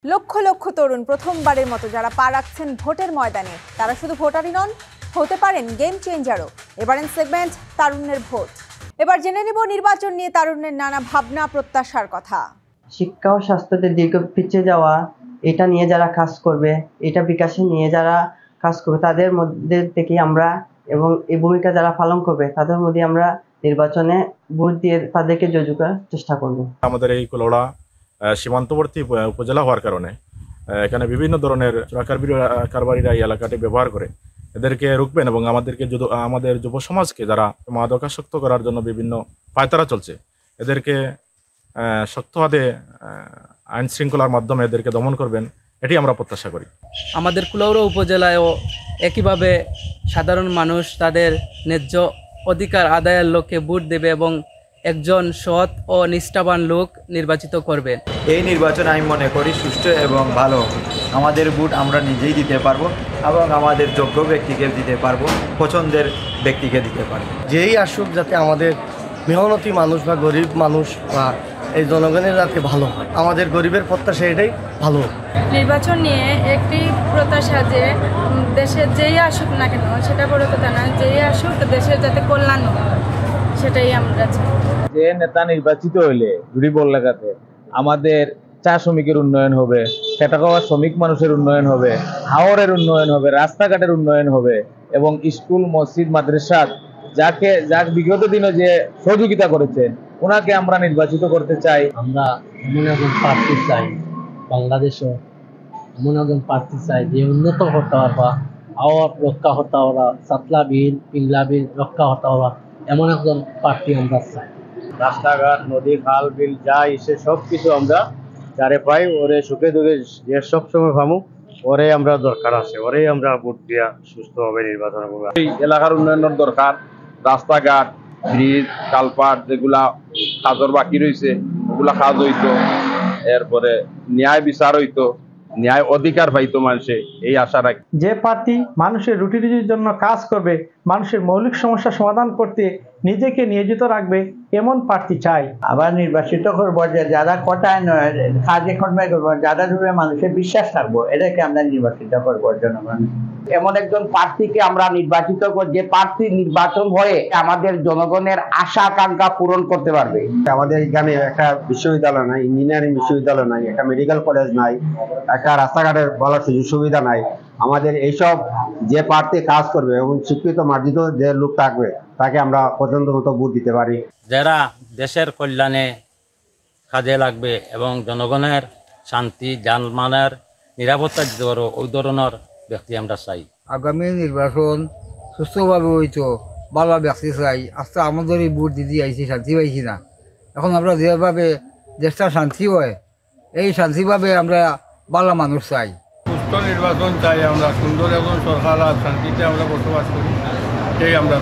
লক্ষ লক্ষ তরুণ প্রথমবারের মতো যারা পা রাখছেন ভোটের ময়দানে, তারা শুধু ভোটারই নন, হতে পারেন গেম চেঞ্জারও। এবারের সেগমেন্ট তারুণ্যের ভোট। এবার জেনে নেব নির্বাচন নিয়ে তারুণ্যের নানা ভাবনা প্রত্যাশার কথা। শিক্ষা ও স্বাস্থ্যতে দীর্ঘ পিছিয়ে যাওয়া, এটা নিয়ে যারা কাজ করবে, এটা বিকাশে নিয়ে যারা কাজ করবে, তাদের মধ্যে থেকে আমরা এবং এই ভূমিকা যারা পালন করবে তাদের মধ্যে আমরা নির্বাচনে ভোট দিয়ে তাদেরকে জয়যুক্ত করার চেষ্টা করব। আমাদের এই কুলোড়া সীমান্তবর্তী উপজেলা হওয়ার কারণে এখানে বিভিন্ন ধরনের কারবারিরা এই এলাকাটি ব্যবহার করে। এদেরকে রুখবেন এবং আমাদের যুব সমাজকে যারা মাদকাসক্ত করার জন্য বিভিন্ন পায়তারা চলছে, এদেরকে শক্ত হাতে আইন শৃঙ্খলার মাধ্যমে এদেরকে দমন করবেন, এটি আমরা প্রত্যাশা করি। আমাদের কুলাউড়া উপজেলায়ও একইভাবে সাধারণ মানুষ তাদের ন্যায্য অধিকার আদায়ের লক্ষ্যে ভোট দেবে এবং একজন সৎ ও নিষ্ঠাবান লোক নির্বাচিত করবে। এই নির্বাচন আমি মনে করি সুষ্ঠু এবং ভালো। আমাদের ভোট আমরা নিজেই দিতে পারবো এবং আমাদের যোগ্য ব্যক্তিকে দিতে পারবো, পছন্দের ব্যক্তিকে দিতে পারবো। যেই আসুক যাতে আমাদের মেহনতি মানুষ বা গরিব মানুষ বা এই জনগণের যাতে ভালো হয়, আমাদের গরিবের প্রত্যাশা এটাই ভালো। নির্বাচন নিয়ে একটি প্রত্যাশা যে দেশের যেই আসুক না কেন, সেটা বড় কথা না, যেই আসুক দেশের যাতে কল্যাণ হয়, সেটাই আমরা চাই। যে নেতা নির্বাচিত হইলে জুড়ি বললেখাতে আমাদের চা শ্রমিকের উন্নয়ন হবে, পেটাখাওয়া শ্রমিক মানুষের উন্নয়ন হবে, হাওরের উন্নয়ন হবে, রাস্তাঘাটের উন্নয়ন হবে এবং স্কুল মসজিদ মাদ্রাসা যাক বিগত দিনে যে সহযোগিতা করেছেন ওনাকে আমরা নির্বাচিত করতে চাই। আমরা এমন একজন প্রার্থী চাই, বাংলাদেশও এমন একজন প্রার্থী চাই যে উন্নত হতে পারবা, আওয়ার রক্ষা হতে পারা, সাতলা বিল পিংলা বিল রক্ষা হতে পারা, এমন একজন প্রার্থী আমরা চাই। রাস্তাঘাট, নদী, খাল, বিল যা এসে সব কিছু আমরা যারে পাই ওরে সুখে দুঃখে যে সবসময় পাবো, ওরে আমরা দরকার আছে, ওরে আমরা ভোট দিয়া সুস্থভাবে নির্বাচন করবো। এই এলাকার উন্নয়নের দরকার, রাস্তাঘাট, ব্রিজ, কালপাট যেগুলা কাজর বাকি রয়েছে ওগুলা কাজ হইতো, এরপরে ন্যায় বিচার হইতো, ন্যায় অধিকার পাইতো মানুষে, এই আশা রাখি। যে প্রার্থী মানুষের রুটি রুজির জন্য কাজ করবে, মানুষের মৌলিক সমস্যা সমাধান করতে নিজেকে নিয়োজিত রাখবে, এমন প্রার্থী চাই। আবার নির্বাচিত করবো যে যারা কোটায় নয় কাজে কর্মে করবো, যারা ধরে মানুষের বিশ্বাস থাকবো, এদেরকে আমরা নির্বাচিত করবো জনগণ। এমন একজন প্রার্থীকে আমরা নির্বাচিত করব যে প্রার্থী নির্বাচন হয়ে আমাদের জনগণের আশা আকাঙ্ক্ষা পূরণ করতে পারবে। আমাদের এখানে একটা বিশ্ববিদ্যালয় নাই, ইঞ্জিনিয়ারিং বিশ্ববিদ্যালয় নাই, একটা মেডিকেল কলেজ নাই, একটা রাস্তাঘাটের ভালো সুযোগ সুবিধা নাই। আমাদের এইসব যে প্রার্থী কাজ করবে এবং শিক্ষিত মার্জিত যে লোক থাকবে তাকে আমরা পছন্দ মতো ভোট দিতে পারি। যারা দেশের কল্যাণে কাজে লাগবে এবং জনগণের শান্তি জানমালের নিরাপত্তা দিতে পারো, ওই ধরনের ব্যক্তি আমরা চাই। আগামী নির্বাচন সুস্থভাবে হইতো, ভালো ব্যক্তি চাই। আজকে আমাদের এই ভোট দিদি আইছি, শান্তি পাইছি না। এখন আমরা যেভাবে দেশটা শান্তি হয়, এই শান্তিভাবে আমরা ভালো মানুষ চাই। সুস্থ নির্বাচন চাই আমরা, সুন্দর এবং সরকার আর শান্তিতে আমরা বসবাস করি, এই আমরা